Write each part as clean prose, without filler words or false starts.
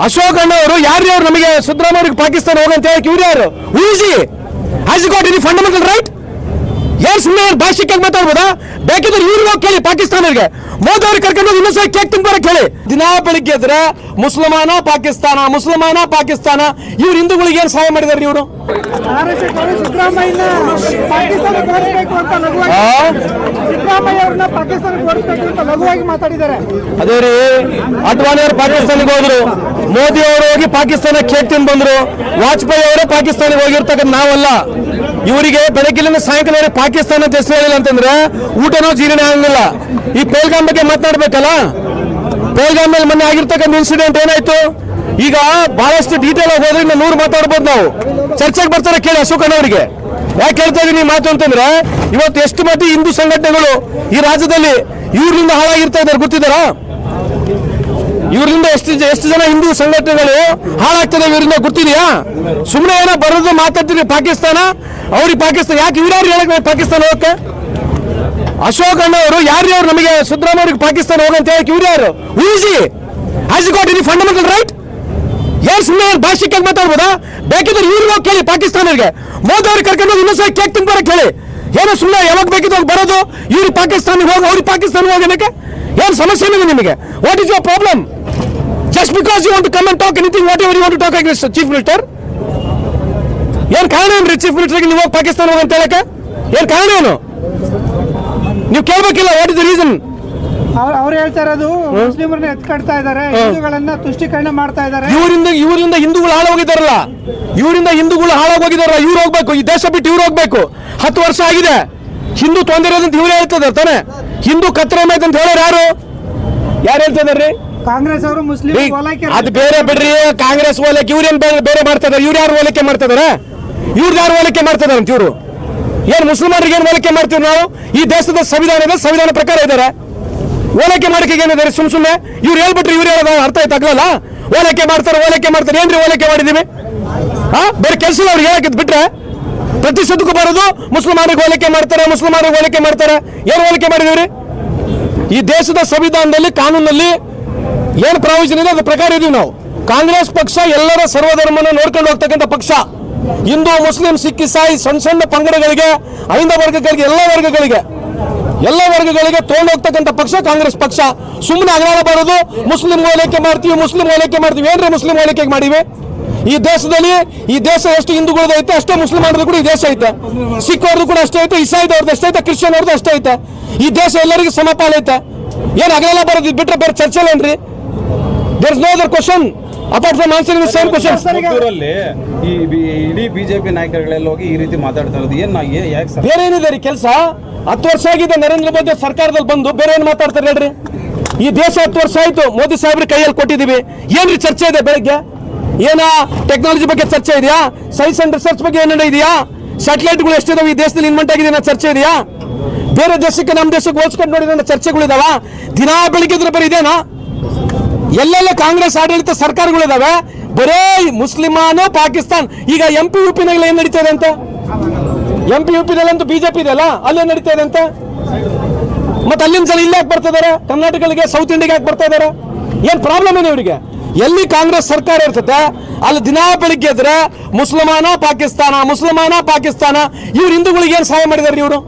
ಅಶೋಕ್ ಅಣ್ಣ ಅವರು ಯಾರು ನಮಗೆ ಸಿದ್ದರಾಮಯ್ಯ ಅವರಿಗೆ ಪಾಕಿಸ್ತಾನ ಹೋಗಂತ ಹೇಳಕ್ಕೆ ಇವ್ರು ಯಾರು? ಉಳಿಸಿ has got any fundamental right? ಏನ್ ಸುಮ್ಮನೆ ಭಾಷೆಗೆ ಮಾತಾಡ್ಬೋದಾ? ಬೇಕಿದ್ರೆ ಇವ್ರಿಗೆ ಹೋಗಿ ಕೇಳಿ ಪಾಕಿಸ್ತಾನಿಗೆ. ಮೋದಿ ಅವ್ರಿಗೆ ಕರ್ಕೊಂಡು ಇನ್ನೊಂದ್ಸಲ ಕೇಕ್ ತುಂಬರಕ್ಕೆ ಹೇಳಿ. ದಿನಾ ಬೆಳಿಗ್ಗೆ ಎದ್ರೆ ಮುಸಲ್ಮಾನ ಪಾಕಿಸ್ತಾನ, ಮುಸಲ್ಮಾನ ಪಾಕಿಸ್ತಾನ. ಇವ್ರು ಹಿಂದೂಗಳಿಗೆ ಏನ್ ಸಹಾಯ ಮಾಡಿದಾರೆ ಇವರು? ಅದೇ ರೀ, ಅಡ್ವಾಣಿ ಅವರು ಪಾಕಿಸ್ತಾನಿಗೆ ಹೋದ್ರು, ಮೋದಿ ಅವರು ಹೋಗಿ ಪಾಕಿಸ್ತಾನ ಕೇಕ್ ತಿಂದು ಬಂದ್ರು. ವಾಜಪೇಯಿ ಅವರೇ ಪಾಕಿಸ್ತಾನಿಗೆ ಹೋಗಿರ್ತಕ್ಕಂಥ ನಾವಲ್ಲ. ಇವರಿಗೆ ಬೆಳಗ್ಗಿನ ಸಾಯಂಕಾಲ ಪಾಕಿಸ್ತಾನ ಹೆಸರು ಹೇಳಿಲ್ಲ ಅಂತಂದ್ರೆ ಊಟನೋ ಜೀರ್ಣ ಆಗಂಗಿಲ್ಲ. ಈ ಪೇಲ್ಗಾಮ್ ಬಗ್ಗೆ ಮಾತನಾಡ್ಬೇಕಲ್ಲ. ಪೇಲ್ಗಾಮ್ ಮೇಲೆ ಮೊನ್ನೆ ಆಗಿರ್ತಕ್ಕಂಥ ಇನ್ಸಿಡೆಂಟ್ ಏನಾಯ್ತು? ಈಗ ಬಹಳಷ್ಟು ಡೀಟೇಲ್ ಆಗಿ ಹೋದ್ರೆ 100 ಮಾತಾಡ್ಬೋದು ನಾವು. ಚರ್ಚೆಗೆ ಬರ್ತಾರೆ, ಕೇಳಿ ಅಶೋಕಣ್ಣ ಅವರಿಗೆ. ಯಾಕೆ ಹೇಳ್ತಾ ಇದೀನಿ ಮಾತು ಅಂತಂದ್ರೆ, ಇವತ್ತು ಎಷ್ಟು ಮಟ್ಟಿ ಹಿಂದೂ ಸಂಘಟನೆಗಳು ಈ ರಾಜ್ಯದಲ್ಲಿ ಇವರಿಂದ ಹಾಳಾಗಿರ್ತಾ ಇದ್ದಾರೆ ಗೊತ್ತಿದ್ದಾರಾ? ಇವರಿಂದ ಎಷ್ಟು ಜನ ಹಿಂದೂ ಸಂಘಟನೆಗಳು ಹಾಳಾಗ್ತದೆ ಇವರಿಂದ ಗೊತ್ತಿದೆಯಾ? ಸುಮ್ಮನೆ ಏನೋ ಬರೋದು ಮಾತಾಡ್ತೀರಿ ಪಾಕಿಸ್ತಾನ, ಅವ್ರಿಗೆ ಪಾಕಿಸ್ತಾನ. ಯಾಕೆ ಇವ್ರ್ಯಾರು ಹೇಳಕ್ ಪಾಕಿಸ್ತಾನ ಹೋಗಕ್ಕೆ? ಅಶೋಕ್ ಅಣ್ಣ ಅವರು ಯಾರು ನಮಗೆ ಸಿದ್ದರಾಮಯ್ಯ ಅವರಿಗೆ ಪಾಕಿಸ್ತಾನ ಹೋಗಂತ ಹೇಳಕ್ಕೆ ಇವ್ರು ಯಾರು? ಉಳಿಸಿ has got any fundamental right? ಏನ್ ಸುಮ್ಮನೆ ಭಾಷೆಗೆ ಮಾತಾಡ್ಬೋದಾ? ಬೇಕಿದ್ರೆ ಇವ್ರಿಗೆ ಹೋಗಿ ಕೇಳಿ ಪಾಕಿಸ್ತಾನಿಗೆ. ಮೋದಿ ಅವ್ರಿಗೆ ಕರ್ಕೊಂಡು ಇನ್ನೊಂದ್ಸಲ ಕೇಕ್ ತುಂಬರಕ್ಕೆ ಹೇಳಿ. ಏನೋ ಸುಮ್ಮನೆ ಯಾವಾಗ ಬೇಕಿದ್ದು ಬರೋದು, ಇವ್ರು ಪಾಕಿಸ್ತಾನಿಗೆ ಹೋಗಿ ಅವ್ರಿಗೆ ಪಾಕಿಸ್ತಾನ ಹೋಗೋದಕ್ಕೆ ಏನ್ ಸಮಸ್ಯೆ ಇದೆ ನಿಮಗೆ? What is your problem? Just because you want to come and talk anything whatever you want to talk against chief minister. ಏನ್ ಕಾರಣ ಏನ್ರಿ ಚೀಫ್ ಮಿನಿಸ್ಟರ್ಗೆ ನೀವು ಹೋಗಿ ಪಾಕಿಸ್ತಾನ ಹೋಗಂತ ಹೇಳಕ್ಕೆ? ಏನ್ ಕಾರಣ ಏನು? ನೀವು ಕೇಳ್ಬೇಕಿಲ್ಲ. What is the reason? ಅವ್ರು ಹೇಳ್ತಾ ಇರೋದು ಮುಸ್ಲಿಮರನ್ನ ಎತ್ಕಡ್ತಾ ಇದ್ದಾರೆ, ಹಿಂದೂಗಳನ್ನ ತುಷ್ಟೀಕರಣ ಮಾಡ್ತಾ ಇದ್ದಾರೆ. ಇವರಿಂದ ಹಿಂದೂಗಳು ಹಾಳಾಗೋಗಿದಾರಲ್ಲ, ಇವರಿಂದ ಹಿಂದೂಗಳು ಹಾಳಾಗೋಗಿದಾರಲ್ಲ. ಇವ್ರು ಹೋಗ್ಬೇಕು, ಈ ದೇಶ ಬಿಟ್ಟು ಇವ್ರು ಹೋಗ್ಬೇಕು. 10 ವರ್ಷ ಆಗಿದೆ. ಹಿಂದೂ ತೊಂದರೆ ಅಂತ ಇವ್ರು ಹೇಳ್ತಿದ್ದಾರೆ ತಾನೆ. ಹಿಂದೂ ಕತ್ತರೆ ಮಾಯ್ತು ಅಂತ ಹೇಳೋರು ಯಾರು ಹೇಳ್ತಿದಾರ್ರಿ? ಕಾಂಗ್ರೆಸ್ ಅವರು ಮುಸ್ಲಿಂ ಅದು ಬೇರೆ ಬಿಡ್ರಿ. ಕಾಂಗ್ರೆಸ್ ಓಲೈಕೆ ಇವ್ರೇನ್ ಬೇರೆ ಮಾಡ್ತಾ ಇದಾರೆ? ಇವ್ರು ಯಾರು ಓಲೈಕೆ ಮಾಡ್ತಾ ಇದಾರೆ? ಇವ್ರು ಯಾರು ಓಲೈಕೆ ಮಾಡ್ತಾ ಇದಾರೆ ಅಂತ ಇವ್ರು? ಏನ್ ಮುಸಲ್ಮಾನರಿಗೆ ಏನ್ ಓಲೈಕೆ ಮಾಡ್ತೀವಿ ನಾವು? ಈ ದೇಶದ ಸಂವಿಧಾನ ಪ್ರಕಾರ ಇದ್ದಾರೆ. ಓಲೈಕೆ ಮಾಡಕ್ಕೆ ಏನಿದ್ದಾರೆ? ಸುಮ್ಮನೆ ಇವ್ರು ಹೇಳ್ಬಿಟ್ರಿ, ಇವ್ರು ಹೇಳೋದು ಅರ್ಥ ಆಯ್ತಾಗಲ್ಲ. ಓಲೈಕೆ ಮಾಡ್ತಾರೆ ಏನ್ರಿ ಓಲೈಕೆ ಮಾಡಿದೀವಿ? ಬೇರೆ ಕೆಲಸ ಅವ್ರಿಗೆ ಹೇಳಕ್ಕೆ ಬಿಟ್ರೆ ಪ್ರತಿಶತಕ್ಕೂ ಬರೋದು ಮುಸಲ್ಮಾನರಿಗೆ ಓಲೈಕೆ ಮಾಡ್ತಾರೆ. ಏನ್ ಓಲೈಕೆ ಮಾಡಿದೀವ್ರಿ? ಈ ದೇಶದ ಸಂವಿಧಾನದಲ್ಲಿ ಕಾನೂನಲ್ಲಿ ಏನ್ ಪ್ರಾವಿಷನ್ ಇದೆ ಅದ್ರ ಪ್ರಕಾರ ಇದೀವಿ ನಾವು. ಕಾಂಗ್ರೆಸ್ ಪಕ್ಷ ಎಲ್ಲರ ಸರ್ವಧರ್ಮನ ನೋಡ್ಕೊಂಡು ಹೋಗ್ತಕ್ಕಂಥ ಪಕ್ಷ. ಹಿಂದೂ, ಮುಸ್ಲಿಂ, ಸಿಖ್, ಇಸಾಯಿ, ಸಣ್ಣ ಪಂಗಡಗಳಿಗೆ, ಐಂದ ವರ್ಗಗಳಿಗೆ, ಎಲ್ಲ ವರ್ಗಗಳಿಗೆ ತಗೊಂಡು ಹೋಗ್ತಕ್ಕಂಥ ಪಕ್ಷ ಕಾಂಗ್ರೆಸ್ ಪಕ್ಷ. ಸುಮ್ಮನೆ ಅಗಲಾಳ ಬರೋದು, ಮುಸ್ಲಿಂ ಓಲೈಕೆ ಮಾಡ್ತೀವಿ. ಏನ್ರಿ ಮುಸ್ಲಿಂ ಓಲೈಕೆ ಮಾಡಿವಿ? ಈ ದೇಶ ಎಷ್ಟು ಹಿಂದೂಗಳದ್ದು ಐತೆ ಅಷ್ಟೇ ಮುಸ್ಲಿಮರದ್ದು ಕೂಡ ಈ ದೇಶ ಐತೆ. ಸಿಖ್ ಅವ್ರದ್ದು ಕೂಡ ಅಷ್ಟೇ ಐತೆ, ಇಸಾಯಿದವ್ರದ್ದು ಅಷ್ಟೇ ಐತೆ, ಕ್ರಿಶ್ಚಿಯನ್ ಅವ್ರದ್ದು ಅಷ್ಟೇ ಐತೆ. ಈ ದೇಶ ಎಲ್ಲರಿಗೂ ಸಮಪಾಲ ಐತೆ. ಏನ್ ಅಗಲಾಳ ಬರೋದು ಬಿಟ್ರೆ ಬೇರೆ ಚರ್ಚೆ ಏನ್ರಿ? There is no other question apart from answering the same question. ಈ ಇಡೀ ಬಿಜೆಪಿ ನಾಯಕರುಗಳೆಲ್ಲ ಹೋಗಿ ಈ ರೀತಿ ಮಾತಾಡ್ತಾ ಇರೋದು ಯಾಕೆ ಸರ್? ಬೇರೆ ಏನಿದೆ ರೀ ಕೆಲಸ? 10 ವರ್ಷ ಆಗಿದೆ ನರೇಂದ್ರ ಮೋದಿ ಸರ್ಕಾರದಲ್ಲಿ ಬಂದು. ಬೇರೆ ಏನ್ ಮಾತಾಡ್ತಾರೆ ಹೇಳ್ರಿ? ಈ ದೇಶ 10 ವರ್ಷ ಆಯ್ತು ಮೋದಿ ಸಾಹೇಬ್ರ ಕೈಯಲ್ಲಿ ಕೊಟ್ಟಿದೀವಿ. ಏನ್ರಿ ಚರ್ಚೆ ಇದೆ ಬೆಳಗ್ಗೆ? ಏನ ಟೆಕ್ನಾಲಜಿ ಬಗ್ಗೆ ಚರ್ಚೆ ಇದೆಯಾ? ಸೈನ್ಸ್ ಅಂಡ್ ರಿಸರ್ಚ್ ಬಗ್ಗೆ ಏನಾರ ಇದೆಯಾ? ಸ್ಯಾಟಲೈಟ್ಗಳು ಎಷ್ಟಿದಾವೆ ಈ ದೇಶದಲ್ಲಿ ಇನ್ವೆಂಟ್ ಆಗಿದೆ ಅನ್ನೋ ಚರ್ಚೆ ಇದೆಯಾ? ಬೇರೆ ದೇಶಕ್ಕೆ ನಮ್ಮ ದೇಶಕ್ಕೆ ಹೋಲ್ಸ್ಕೊಂಡು ನೋಡಿದ ಚರ್ಚೆಗಳಿದಾವ? ದಿನಾ ಬೆಳಿಗ್ಗೆ ಬರೀ ಇದೇನಾ? ಎಲ್ಲೆಲ್ಲ ಕಾಂಗ್ರೆಸ್ ಆಡಳಿತ ಸರ್ಕಾರಗಳಿದಾವೆ, ಬರೇ ಮುಸ್ಲಿಮಾನು ಪಾಕಿಸ್ತಾನ್. ಈಗ MP UP ನಲ್ಲಿ ಏನ್ ನಡೀತಾ ಇದೆ ಅಂತ? MP UP ನಲ್ಲಂತೂ ಬಿಜೆಪಿ ಇದೆಯಲ್ಲ, ಅಲ್ಲೇನ್ ನಡೀತಾ ಇದೆ ಅಂತ? ಮತ್ತೆ ಅಲ್ಲಿಂದ ಜನ ಇಲ್ಲಿ ಯಾಕೆ ಬರ್ತಾ ಇದಾರೆ? ಕರ್ನಾಟಕಗಳಿಗೆ, ಸೌತ್ ಇಂಡಿಯಾಗೆ ಯಾಕೆ ಬರ್ತಾ ಇದಾರೆ? ಏನ್ ಪ್ರಾಬ್ಲಮ್ ಏನು ಇವರಿಗೆ? ಎಲ್ಲಿ ಕಾಂಗ್ರೆಸ್ ಸರ್ಕಾರ ಇರ್ತದೆ ಅಲ್ಲಿ ದಿನಾ ಬೆಳಿಗ್ಗೆ ಎದ್ರೆ ಮುಸಲ್ಮಾನ ಪಾಕಿಸ್ತಾನ. ಇವ್ರು ಹಿಂದೂಗಳಿಗೆ ಏನ್ ಸಹಾಯ ಮಾಡಿದಾರೆ ಇವರು?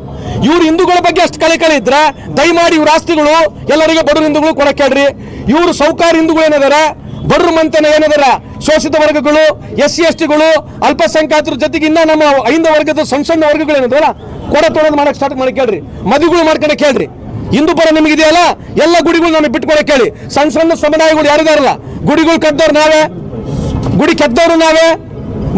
ಇವ್ರು ಹಿಂದೂಗಳ ಬಗ್ಗೆ ಅಷ್ಟು ಕಳೆ ಇದ್ರೆ ದಯಮಾಡಿ ಇವ್ರ ಆಸ್ತಿಗಳು ಎಲ್ಲರಿಗೆ ಬಡವ್ರ ಹಿಂದೂಗಳು ಕೊಡಕ್ಕೆ ಹೇಳ್ರಿ. ಇವರು ಸೌಕಾರ ಹಿಂದೂಗಳು ಏನಿದಾರೆ, ಬಡ್ರ ಮಂತನ ಏನಿದಾರ, ಶೋಷಿತ ವರ್ಗಗಳು, SC STಗಳು, ಅಲ್ಪಸಂಖ್ಯಾತರ ಜೊತೆಗೆ ಇನ್ನ ನಮ್ಮ ಐಂದ ವರ್ಗದ ಸಣ್ಣ ವರ್ಗಗಳು ಏನಿದಾವಲ್ಲ ತೊಡೋದು ಮಾಡಕ್ ಸ್ಟಾರ್ಟ್ ಮಾಡಿ ಕೇಳ್ರಿ. ಮದುವೆಗಳು ಮಾಡ್ಕೊಂಡಕ್ಕೆ ಹೇಳ್ರಿ. ಹಿಂದೂ ಪರ ನಿಮಗಿದೆಯಲ್ಲ, ಎಲ್ಲ ಗುಡಿಗಳು ನಮಗೆ ಬಿಟ್ಕೊಡಕ್ಕೆ ಹೇಳಿ. ಸಣ್ಣ ಸಮುದಾಯಗಳು ಯಾರಿದಾರಲ್ಲ, ಗುಡಿಗಳು ಕದ್ದವ್ರು ನಾವೇ, ಗುಡಿ ಕೆದ್ದವ್ರು ನಾವೇ,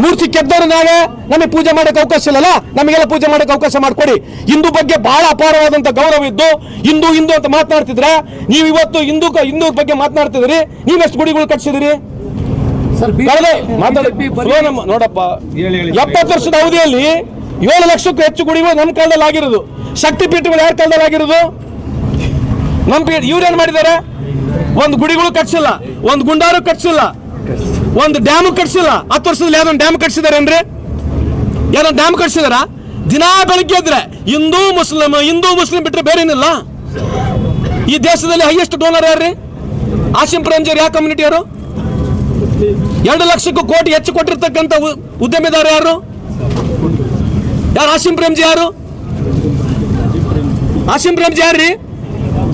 ಮೂರ್ತಿ ಕೆದ್ದವ್ರು ನಾವೇ. ನಮಗೆ ಪೂಜೆ ಮಾಡಕ್ಕೆ ಅವಕಾಶ ಇಲ್ಲಲ್ಲ, ನಮಗೆಲ್ಲ ಪೂಜೆ ಮಾಡಕ್ಕೆ ಅವಕಾಶ ಮಾಡ್ಕೊಡಿ. ಹಿಂದೂ ಬಗ್ಗೆ ಬಹಳ ಅಪಾರವಾದಂತ ಗೌರವ ಇದ್ದು ಹಿಂದೂ ಅಂತ ಮಾತನಾಡ್ತಿದ್ರೆ, ನೀವು ಇವತ್ತು ಹಿಂದೂ ಬಗ್ಗೆ ಮಾತನಾಡ್ತಿದ್ರಿ. ನೀವೆಷ್ಟು ಗುಡಿಗಳು ಕಟ್ಸಿದಿರಿ? ನೋಡಪ್ಪ, 70 ವರ್ಷದ ಅವಧಿಯಲ್ಲಿ 7 ಲಕ್ಷಕ್ಕೂ ಹೆಚ್ಚು ಗುಡಿಗಳು ನಮ್ಮ ಕಾಲದಲ್ಲಿ ಆಗಿರೋದು. ಶಕ್ತಿ ಪೀಠಗಳು ಯಾರ ಕಾಲದಲ್ಲಿ ಆಗಿರೋದು? ಇವ್ರೇನ್ ಮಾಡಿದ್ದಾರೆ? ಒಂದು ಗುಡಿಗಳು ಕಟ್ಸಿಲ್ಲ, ಒಂದು ಗುಂಡಾರು ಕಟ್ಸಿಲ್ಲ, ಒಂದು ಡ್ಯಾಮ್ ಕಟ್ಸಿಲ್ಲ. 10 ವರ್ಷದಲ್ಲಿ ಯಾವ್ದೊಂದು ಡ್ಯಾಮ್ ಕಟ್ಸಿದಾರೇನ್ರಿ? ಏನೋ ಡ್ಯಾಮ್ ಕಟ್ಸಿದಾರ? ದಿನಾ ಬೆಳಿಗ್ಗೆ ಇದ್ರೆ ಹಿಂದೂ ಮುಸ್ಲಿಂ ಬಿಟ್ರೆ ಬೇರೆ ಏನಿಲ್ಲ. ಈ ದೇಶದಲ್ಲಿ ಹೈಯೆಸ್ಟ್ ಡೋನರ್ ಯಾರ್ರಿ? ಆಸಿಂ ಪ್ರೇಮ್ಜರ್ ಯಾವ ಕಮ್ಯುನಿಟಿ ಅವರು? 2 ಲಕ್ಷಕ್ಕೂ ಕೋಟಿ ಹೆಚ್ಚು ಕೊಟ್ಟಿರ್ತಕ್ಕಂಥ ಉದ್ಯಮಿದಾರ ಯಾರು? ಆಸಿಂ ಪ್ರೇಮ್ಜಿ ಯಾರು? ಆಸಿಂ ಪ್ರೇಮ್ಜಿ ಯಾರ್ರಿ?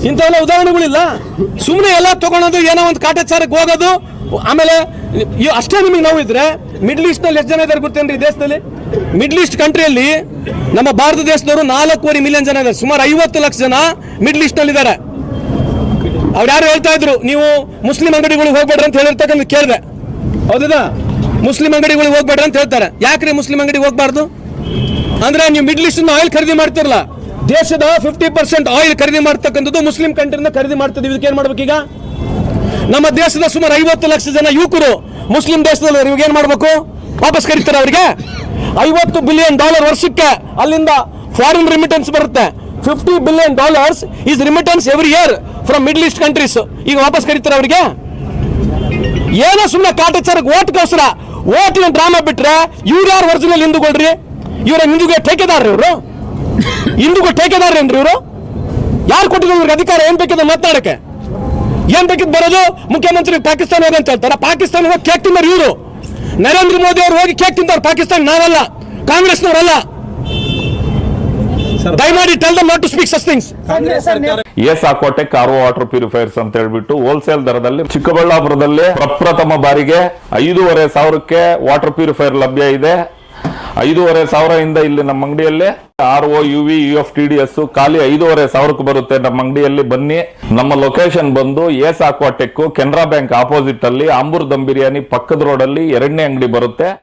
ಇಂಥವೆಲ್ಲ ಉದಾಹರಣೆಗಳಿಲ್ಲ. ಸುಮ್ಮನೆ ಎಲ್ಲ ತಗೊಳೋದು, ಏನೋ ಒಂದು ಕಾಟಾಚಾರಕ್ಕೆ ಹೋಗೋದು. ಆಮೇಲೆ ಅಷ್ಟೇ ನಿಮಗೆ ನಾವು ಇದ್ರೆ ಮಿಡ್ಲ್ ಈಸ್ಟ್ ನಲ್ಲಿ ಎಷ್ಟು ಜನ ಇದ್ದಾರೆ ಗೊತ್ತೇನ್ರಿ? ದೇಶದಲ್ಲಿ ಮಿಡ್ಲ್ ಈಸ್ಟ್ ಕಂಟ್ರಿಯಲ್ಲಿ ನಮ್ಮ ಭಾರತ ದೇಶದವರು 4.25 ಮಿಲಿಯನ್ ಜನ ಇದ್ದಾರೆ. ಸುಮಾರು 50 ಲಕ್ಷ ಜನ ಮಿಡ್ಲ್ ಈಸ್ಟ್ ನಲ್ಲಿ ಇದ್ದಾರೆ. ಅವ್ರು ಯಾರು ಹೇಳ್ತಾ ಇದ್ರು, ನೀವು ಮುಸ್ಲಿಂ ಅಂಗಡಿಗಳಿಗೆ ಹೋಗ್ಬೇಡ್ರಿ ಅಂತ ಹೇಳಿರ್ತಕ್ಕಂಥ ಕೇಳಿದೆ. ಹೌದಾ? ಮುಸ್ಲಿಂ ಅಂಗಡಿಗಳಿಗೆ ಹೋಗ್ಬೇಡ್ರಿ ಅಂತ ಹೇಳ್ತಾರೆ. ಯಾಕ್ರಿ ಮುಸ್ಲಿಂ ಅಂಗಡಿಗೆ ಹೋಗ್ಬಾರ್ದು ಅಂದ್ರೆ, ನೀವು ಮಿಡ್ಲ್ ಈಸ್ಟ್ ಆಯಿಲ್ ಖರೀದಿ ಮಾಡ್ತಿರಲ್ಲ, ದೇಶದ 50% ಆಯಿಲ್ ಖರೀದಿ ಮಾಡ್ತಕ್ಕಂಥದ್ದು ಮುಸ್ಲಿಂ ಕಂಟ್ರಿಯಿಂದ ಖರೀದಿ ಮಾಡ್ತಿದ್ದೀವಿ. ಇದಕ್ಕೆ ಏನ್ ಮಾಡ್ಬೇಕೀಗ? ನಮ್ಮ ದೇಶದ ಸುಮಾರು 50 ಲಕ್ಷ ಜನ ಯುವಕರು ಮುಸ್ಲಿಂ ದೇಶದಲ್ಲಿ ಇವಾಗ ಏನ್ ಮಾಡ್ಬೇಕು? ವಾಪಸ್ ಕರೀತಾರೆ ಅವರಿಗೆ. $50 ಬಿಲಿಯನ್ ವರ್ಷಕ್ಕೆ ಅಲ್ಲಿಂದ ಫಾರಿನ್ ರಿಮಿಟೆನ್ಸ್ ಬರುತ್ತೆ. $50 billion is remittance every year from middle east countries. ಈಗ ವಾಪಸ್ ಕರೀತಾರೆ ಅವರಿಗೆ. ಏನೋ ಸುಮ್ಮನೆ ಕಾಟಾಚಾರಕ್ಕೆ ಓಟ್ಗೋಸ್ಕರ ಓಟಿನ ಡ್ರಾಮಾ ಬಿಟ್ರೆ ಇವ್ರು ಯಾರು ಒರಿಜಿನಲ್ ಹಿಂದೂಗಳ್ರಿ? ಇವರ ಹಿಂದೂಗೆ ಟೇಕೆದಾರ್ರಿ ಇವರು? ಹಿಂದೂಗಳು ಟೇಕೆದಾರ್ರೇನ್ರಿ ಇವರು? ಯಾರು ಕೊಟ್ಟಿದ್ರು ಇವ್ರಿಗೆ ಅಧಿಕಾರ? ಏನ್ ಬೇಕಿದ್ರೆ ಮಾತಾಡಕ್ಕೆ, ಏನ್ ಬೇಕಿದ್ ಬರೋದು? ಮುಖ್ಯಮಂತ್ರಿ ಪಾಕಿಸ್ತಾನ ಹೋಗಿ ಅಂತ ಹೇಳ್ತಾರೆ. ಪಾಕಿಸ್ತಾನ ಹೋಗಿ ಕೇಕ್ ತಿಂದಾರ ಇವರು. ನರೇಂದ್ರ ಮೋದಿ ಅವರು ಹೋಗಿ ಕೇಕ್ ತಿಂತಾರೆ. ಪಾಕಿಸ್ತಾನ ನಾವಲ್ಲ, ಕಾಂಗ್ರೆಸ್ನವರಲ್ಲ. ದಯಮಾಡಿ tell them not to speak such things. S Aquatech RO water purifiers ಅಂತ ಹೇಳ್ಬಿಟ್ಟು ಹೋಲ್ಸೇಲ್ ದರದಲ್ಲಿ ಚಿಕ್ಕಬಳ್ಳಾಪುರದಲ್ಲಿ ಪ್ರಪ್ರಥಮ ಬಾರಿಗೆ 5,500ಕ್ಕೆ ವಾಟರ್ ಪ್ಯೂರಿಫೈರ್ ಲಭ್ಯ ಇದೆ. 5,500 ಇಲ್ಲಿ ನಮ್ಮ ಅಂಗಡಿಯಲ್ಲಿ RO UV UFTDS ಖಾಲಿ 5,500ಕ್ಕೆ ಬರುತ್ತೆ ನಮ್ಮ ಅಂಗಡಿಯಲ್ಲಿ. ಬನ್ನಿ. ನಮ್ಮ ಲೊಕೇಶನ್ ಬಂದು S Aquatech Canara bank opposite ಅಲ್ಲಿ ಆಂಬೂರ್ ದಮ್ ಬಿರಿಯಾನಿ ಪಕ್ಕದ ರೋಡ್ ಅಲ್ಲಿ 2ನೇ ಅಂಗಡಿ ಬರುತ್ತೆ.